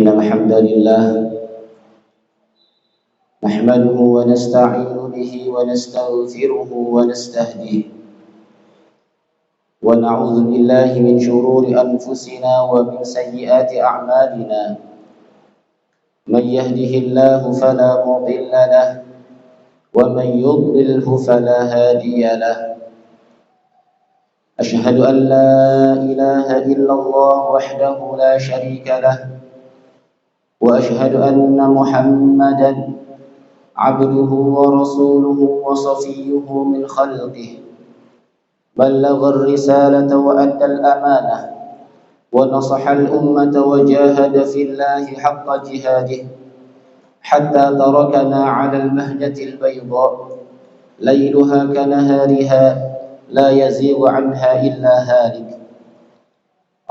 إن الحمد لله نحمده ونستعين به ونستغفره ونستهديه ونعوذ بالله من شرور أنفسنا ومن سيئات أعمالنا من يهده الله فلا مضل له ومن يضلله فلا هادي له أشهد أن لا إله إلا الله وحده لا شريك له وأشهد أن محمدا عبده ورسوله وصفيه من خلقه بلغ الرسالة وأدى الأمانة ونصح الأمة وجاهد في الله حق جهاده حتى تركنا على المهجة البيضاء ليلها كنهارها لا يزيغ عنها إلا هالك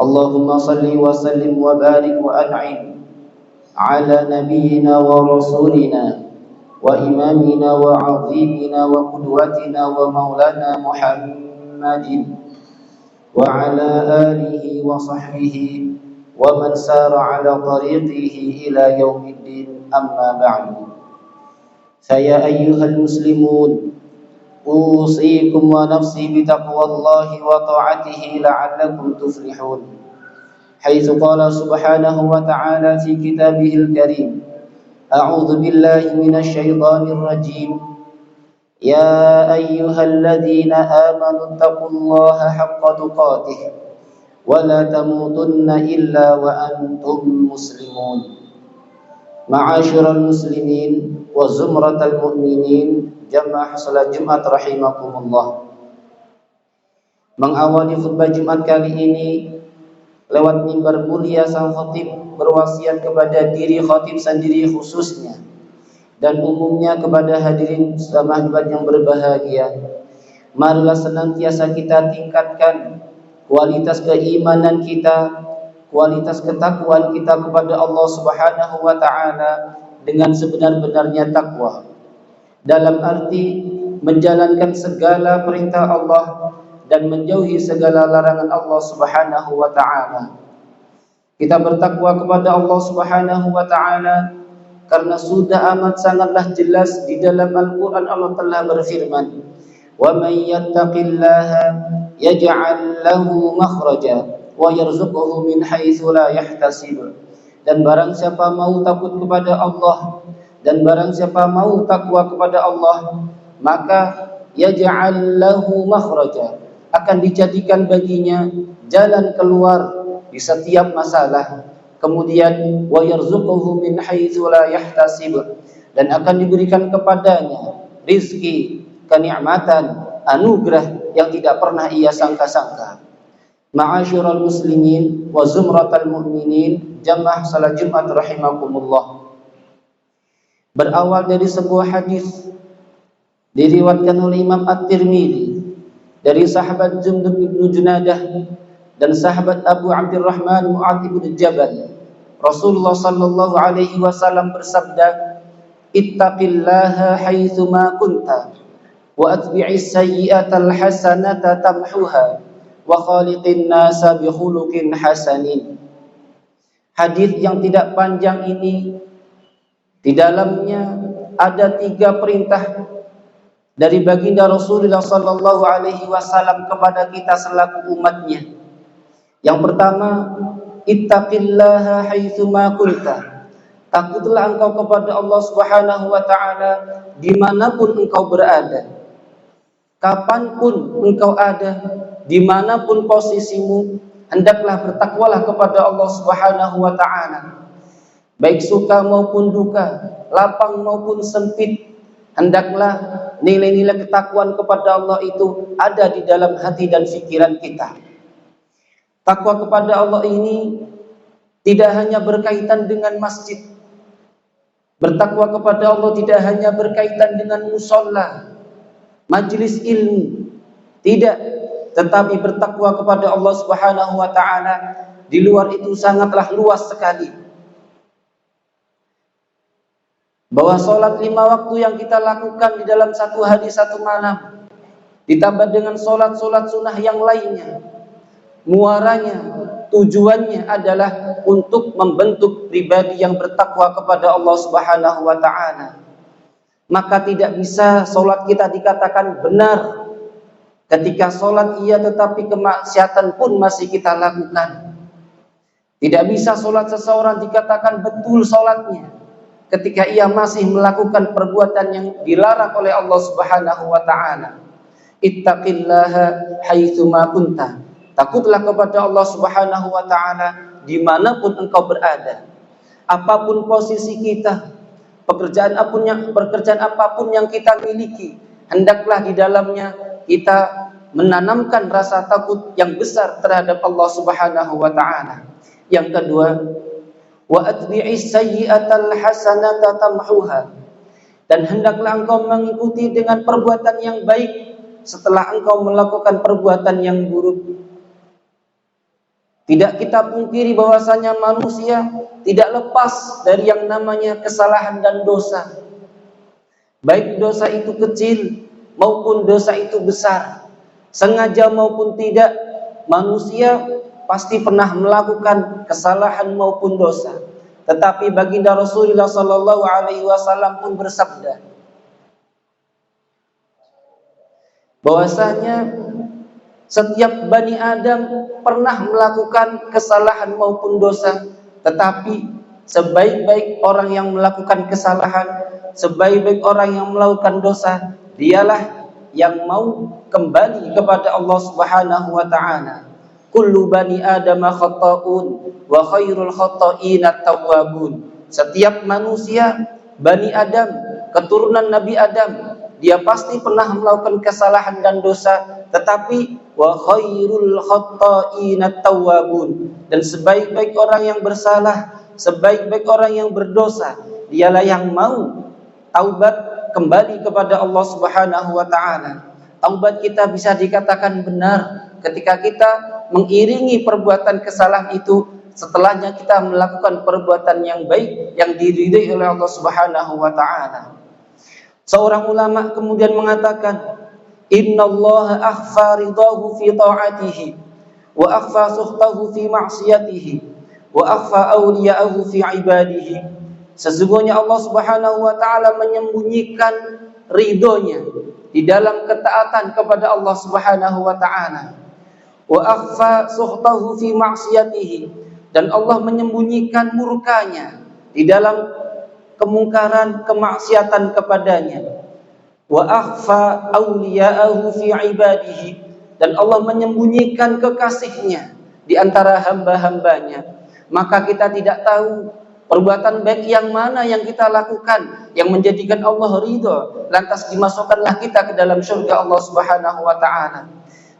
اللهم صل وسلم وبارك وأنعم على نبينا ورسولنا وإمامنا وعظيمنا وقدوتنا ومولانا محمد وعلى آله وصحبه ومن سار على طريقه إلى يوم الدين أما بعد فيا أيها المسلمون أوصيكم ونفسي بتقوى الله وطاعته لعلكم تفلحون حيث قال سبحانه وتعالى في كتابه الكريم أعوذ بالله من الشيطان الرجيم يا أيها الذين آمنوا اتقوا الله حق تقاته ولا تموتن إلا وأنتم مسلمون معاشر المسلمين وزمرة المؤمنين jamaah salat Jumat rahimakumullah. Mengawali khutbah Jumat kali ini lewat mimbar mulia sang khatib berwasiat kepada diri khatib sendiri khususnya dan umumnya kepada hadirin sahabat yang berbahagia. Marilah senantiasa kita tingkatkan kualitas keimanan kita, kualitas ketakwaan kita kepada Allah Subhanahu wa taala dengan sebenar-benarnya takwa. Dalam arti menjalankan segala perintah Allah dan menjauhi segala larangan Allah Subhanahu wa taala. Kita bertakwa kepada Allah Subhanahu wa taala karena sudah amat sangatlah jelas di dalam Al-Qur'an Allah telah berfirman, "Wa may yattaqillaha yaj'al lahu makhraja wa yarzuqhu min haitsu la yahtasib." Dan barang siapa mau takut kepada Allah dan barang siapa mau takwa kepada Allah, maka yaj'al lahu makhraja, akan dijadikan baginya jalan keluar di setiap masalah. Kemudian wa yarzuquhu min haitsu la yahtasib, dan akan diberikan kepadanya rizki, kenikmatan, anugerah yang tidak pernah ia sangka-sangka. Ma'asyiral muslimin wa zumratal mu'minin, jamaah salat Jumat rahimakumullah. Berawal dari sebuah hadis diriwayatkan oleh Imam At-Tirmidzi dari sahabat Jundub bin Junadah dan sahabat Abu Abdurrahman Mu'adz bin Jabal. Rasulullah sallallahu alaihi wasallam bersabda, "Ittaqillaha haitsu ma kunta wa atbi'is sayyi'atal hasanata tamhuha wa khaliqin nasa bi khuluqin hasanin." Hadis yang tidak panjang ini di dalamnya ada 3 perintah dari baginda Rasulullah sallallahu alaihi wasallam kepada kita selaku umatnya. Yang pertama, ittaqillaha haitsu ma kunta. Takutlah engkau kepada Allah Subhanahu wa taala dimanapun engkau berada. Kapanpun engkau ada, dimanapun posisimu, hendaklah bertakwalah kepada Allah Subhanahu wa taala. Baik suka maupun duka, lapang maupun sempit, hendaklah nilai-nilai ketakwaan kepada Allah itu ada di dalam hati dan pikiran kita. Takwa kepada Allah ini tidak hanya berkaitan dengan masjid. Bertakwa kepada Allah tidak hanya berkaitan dengan musholla, majelis ilmu. Tidak, tetapi bertakwa kepada Allah Subhanahu wa taala di luar itu sangatlah luas sekali. Bahwa sholat 5 waktu yang kita lakukan di dalam satu hari satu malam ditambah dengan sholat-sholat sunnah yang lainnya, muaranya, tujuannya adalah untuk membentuk pribadi yang bertakwa kepada Allah Subhanahu wa taala. Maka tidak bisa salat kita dikatakan benar ketika salat iya tetapi kemaksiatan pun masih kita lakukan. Tidak bisa salat seseorang dikatakan betul salatnya ketika ia masih melakukan perbuatan yang dilarang oleh Allah Subhanahu wa taala. Ittaqillaha haitsu ma kunta. Takutlah kepada Allah Subhanahu wa taala dimanapun engkau berada. Apapun posisi kita, pekerjaan apapun yang kita miliki, hendaklah di dalamnya kita menanamkan rasa takut yang besar terhadap Allah Subhanahu wa taala. Yang kedua, wa atbi'is sayyi'atal hasanata tamhuha. Dan hendaklah engkau mengikuti dengan perbuatan yang baik setelah engkau melakukan perbuatan yang buruk. Tidak kita pungkiri bahwasanya manusia tidak lepas dari yang namanya kesalahan dan dosa. Baik dosa itu kecil maupun dosa itu besar, sengaja maupun tidak, manusia pasti pernah melakukan kesalahan maupun dosa. Tetapi baginda Rasulullah sallallahu alaihi wasallam pun bersabda bahwasanya setiap Bani Adam pernah melakukan kesalahan maupun dosa, tetapi sebaik-baik orang yang melakukan kesalahan, sebaik-baik orang yang melakukan dosa, dialah yang mau kembali kepada Allah Subhanahu wa taala. Kullu bani Adam khata'un wa khairul khata'ina tawwabun. Setiap manusia Bani Adam, keturunan Nabi Adam, dia pasti pernah melakukan kesalahan dan dosa, tetapi wa khairul khata'ina tawwabun. Dan sebaik-baik orang yang bersalah, sebaik-baik orang yang berdosa, dialah yang mau taubat kembali kepada Allah Subhanahu wa taala. Taubat kita bisa dikatakan benar ketika kita mengiringi perbuatan kesalahan itu, setelahnya kita melakukan perbuatan yang baik yang diridhai oleh Allah Subhanahu wa taala. Seorang ulama kemudian mengatakan, innallaha akhfa ridahu fi ta'atihi wa akhfa sukhtahu fi ma'siyatihi wa akhfa awliya'ahu fi ibadihi. Sesungguhnya Allah Subhanahu wa taala menyembunyikan ridhonya di dalam ketaatan kepada Allah Subhanahu wa taala. Wa akhfa sukhtahu fi ma'siyatihi, dan Allah menyembunyikan murkanya di dalam kemungkaran, kemaksiatan kepadanya. Wa akhfa awliya'ahu fi ibadihi, dan Allah menyembunyikan kekasihnya di antara hamba-hambanya. Maka kita tidak tahu perbuatan baik yang mana yang kita lakukan yang menjadikan Allah ridho, lantas dimasukkanlah kita ke dalam surga Allah Subhanahu wa taala.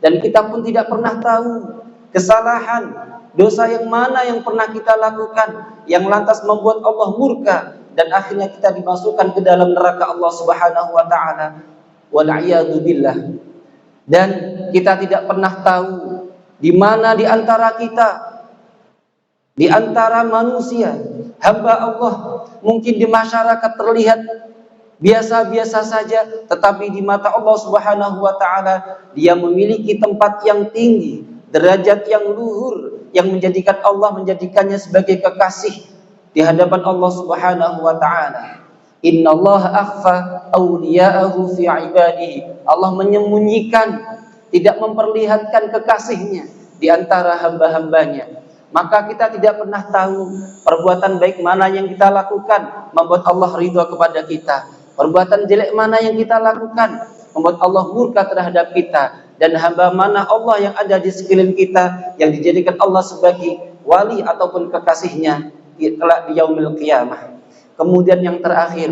Dan kita pun tidak pernah tahu kesalahan, dosa yang mana yang pernah kita lakukan yang lantas membuat Allah murka dan akhirnya kita dimasukkan ke dalam neraka Allah Subhanahu wa taala. Wal a'yadu billah. Dan kita tidak pernah tahu di mana di antara kita, di antara manusia, hamba Allah, mungkin di masyarakat terlihat biasa-biasa saja, tetapi di mata Allah Subhanahu wa taala dia memiliki tempat yang tinggi, derajat yang luhur, yang menjadikannya sebagai kekasih di hadapan Allah Subhanahu wa taala. Innallaha akhfa awliya'ahu fi ibadihi. Allah menyembunyikan, tidak memperlihatkan kekasihnya di antara hamba-hambanya. Maka kita tidak pernah tahu perbuatan baik mana yang kita lakukan membuat Allah ridha kepada kita. Perbuatan jelek mana yang kita lakukan membuat Allah murka terhadap kita. Dan hamba mana Allah yang ada di sekeliling kita yang dijadikan Allah sebagai wali ataupun kekasihnya kelak di yaumil qiyamah. Kemudian yang terakhir,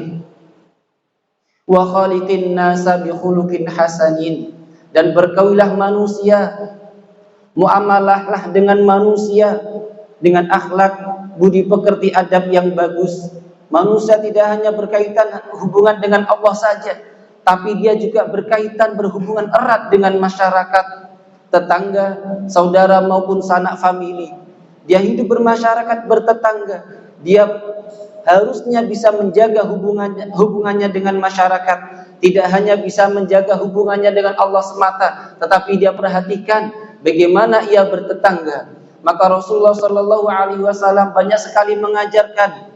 wa khaliqin nasa bi khuluqin hasanin, dan berkaulah manusia, muamalahlah dengan manusia dengan akhlak, budi pekerti, adab yang bagus. Manusia tidak hanya berkaitan hubungan dengan Allah saja, tapi dia juga berhubungan erat dengan masyarakat, tetangga, saudara maupun sanak famili. Dia hidup bermasyarakat, bertetangga. Dia harusnya bisa menjaga hubungannya dengan masyarakat. Tidak hanya bisa menjaga hubungannya dengan Allah semata, tetapi dia perhatikan bagaimana ia bertetangga, Maka Rasulullah Shallallahu Alaihi Wasallam banyak sekali mengajarkan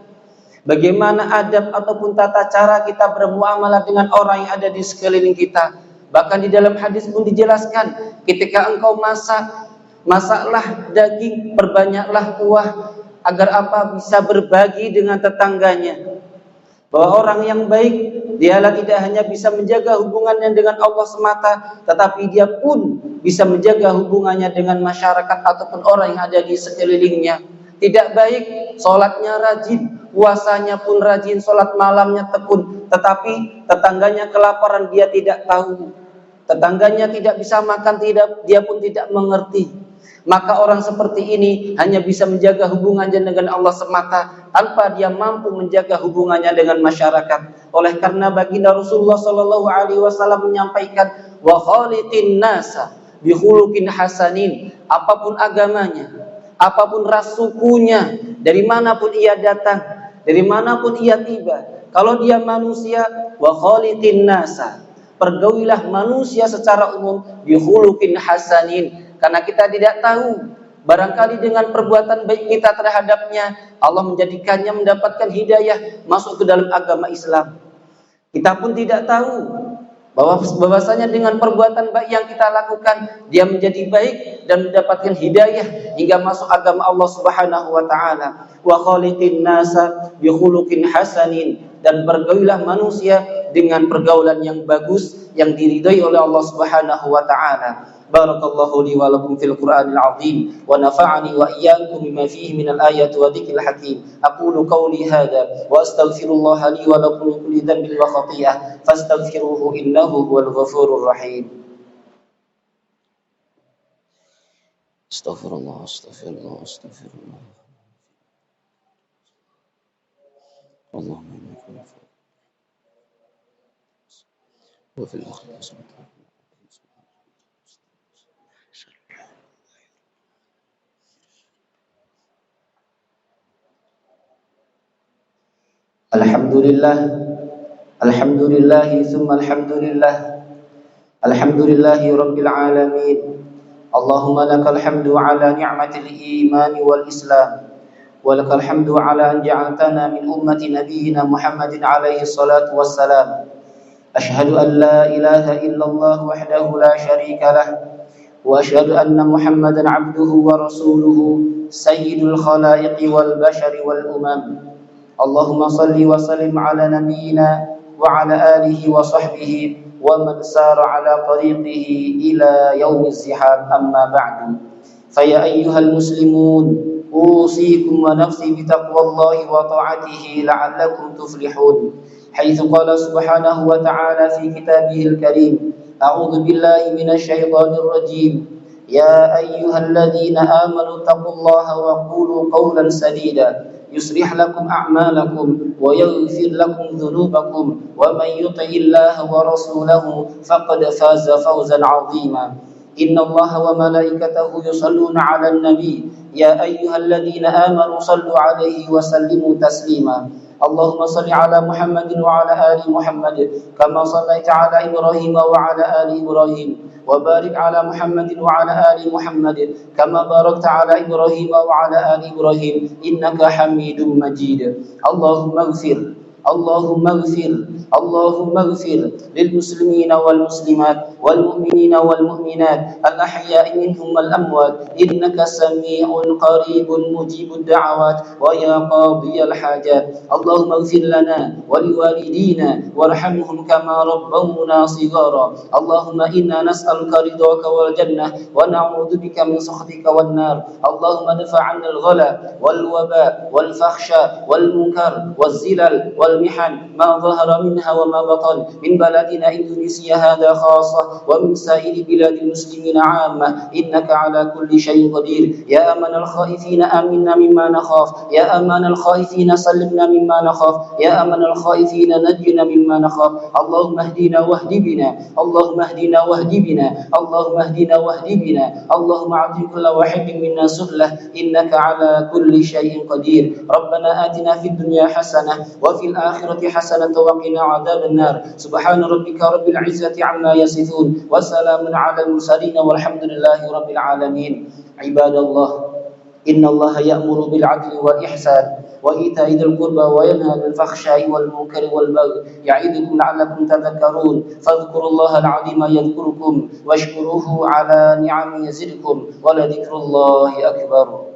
bagaimana adab ataupun tata cara kita bermuamalah dengan orang yang ada di sekeliling kita. Bahkan di dalam hadis pun dijelaskan, ketika engkau masaklah daging, perbanyaklah kuah, agar apa? Bisa berbagi dengan tetangganya. Bahwa orang yang baik, dialah tidak hanya bisa menjaga hubungannya dengan Allah semata, tetapi dia pun bisa menjaga hubungannya dengan masyarakat ataupun orang yang ada di sekelilingnya. Tidak baik, sholatnya rajin, puasanya pun rajin, sholat malamnya tekun, tetapi tetangganya kelaparan, dia tidak tahu. Tetangganya tidak bisa makan, dia pun tidak mengerti. Maka orang seperti ini hanya bisa menjaga hubungannya dengan Allah semata, tanpa dia mampu menjaga hubungannya dengan masyarakat. Oleh karena baginda Rasulullah Shallallahu Alaihi Wasallam menyampaikan, wa khaliqin nasa bi khuluqin hasanin. Apapun agamanya, apapun ras sukunya, dari manapun ia datang, dari manapun ia tiba, kalau dia manusia, wa khaliqin nasa, pergaulilah manusia secara umum bi khuluqin hasanin. Karena kita tidak tahu, barangkali dengan perbuatan baik kita terhadapnya, Allah menjadikannya mendapatkan hidayah masuk ke dalam agama Islam. Kita pun tidak tahu bahwasanya dengan perbuatan baik yang kita lakukan, dia menjadi baik dan mendapatkan hidayah hingga masuk agama Allah Subhanahu wa taala. Wa khaliqin nasa bi khuluqin hasanin, dan bergaulilah manusia dengan pergaulan yang bagus yang diridhai oleh Allah Subhanahu wa taala. Barakallahu li wa lakum fil Qur'anil azim wa nafa'ani wa iyyakum bima fihi minal ayati wa dzikril hakim. Aqulu qawli hadza wa astaghfirullah li wa lakum min kulli dhanbin wa khati'ah fastaghfiruhu innahu huwal ghafurur rahim. Astaghfirullah, astaghfirullah, astaghfirullah. Allahumma innaka afuwwun wa fil akhirati hasanah. Alhamdulillah, alhamdulillah, summa alhamdulillah, alhamdulillahi rabbil alamin. Allahumma lakal hamdu ala ni'matil iman wal islam, wa lakal hamdu ala an ja'altana min ummati nabiyyina Muhammadin alaihi salatu wassalam. Ashhadu an la ilaha illallah wahdahu la syarika lah, wa ashhadu anna Muhammadan abduhu wa rasuluhu sayyidul khalaiqi wal bashari wal umam. Allahumma salli wa sallim ala nabiyyina wa ala alihi wa sahbihi wa man sara ala tariqihi ila yaumiz zihab, amma ba'du. Faya ayyuhal muslimun, usikum wa nafsi bitaqwallahi wa ta'atihi la'allakum tuflihun. Haitsu qala subhanahu wa ta'ala fi kitabihil karim, a'udzu billahi minasy syaithanir rajim. Ya ayyuhalladzina amanu taqullaha wa qulu qawlan sadida يصلح لكم أعمالكم ويغفر لكم ذنوبكم ومن يطع الله ورسوله فقد فاز فوزا عظيما. إن الله وملائكته يصلون على النبي يا أيها الذين آمنوا صلوا عليه وسلموا تسليما. اللهم صل على محمد وعلى آل محمد كما صليت على إبراهيم وعلى آل إبراهيم وبارك على محمد وعلى آل محمد كما باركت على إبراهيم وعلى آل إبراهيم إنك حميد مجيد. اللهم اغفر للمسلمين والمسلمات والمؤمنين والمؤمنات الأحياء منهم والأموات إنك سميع قريب مجيب الدعوات ويا قاضي الحاجات. اللهم اغفر لنا ولوالدينا وارحمهم كما ربونا صغارا. اللهم إنا نسألك رضاك والجنة ونعوذ بك من سخطك والنار. اللهم ادفع عنا الغلا والوباء والفحشاء والمنكر والزلل والمحن ما ظهر منها وما بطن من بلدنا إندونيسيا هذا خاصة ومن سائر بلاد المسلمين عامة إنك على كل شيء قدير. يا أمن الخائفين آمنا مما نخاف، يا أمان الخائفين سلمنا مما نخاف، يا أمن الخائفين نجنا مما نخاف. اللهم اهدنا واهد بنا، اللهم اهدنا واهد بنا، اللهم اهدنا واهد بنا. اللهم أعطي كل واحد منا سؤله إنك على كل شيء قدير. ربنا آتنا في الدنيا حسنة وفي الآخرة حسنة وقنا عذاب النار. سبحان ربك رب العزة عما يصفون وسلام على المرسلين والحمد لله رب العالمين. عباد الله، إن الله يأمر بالعدل والإحسان وإيتاء ذي القربى وينهى عن الفحشاء والمنكر والبغي يعظكم لعلكم تذكرون فاذكروا الله العظيم يذكركم واشكروه على نعمه يزدكم ولذكر الله أكبر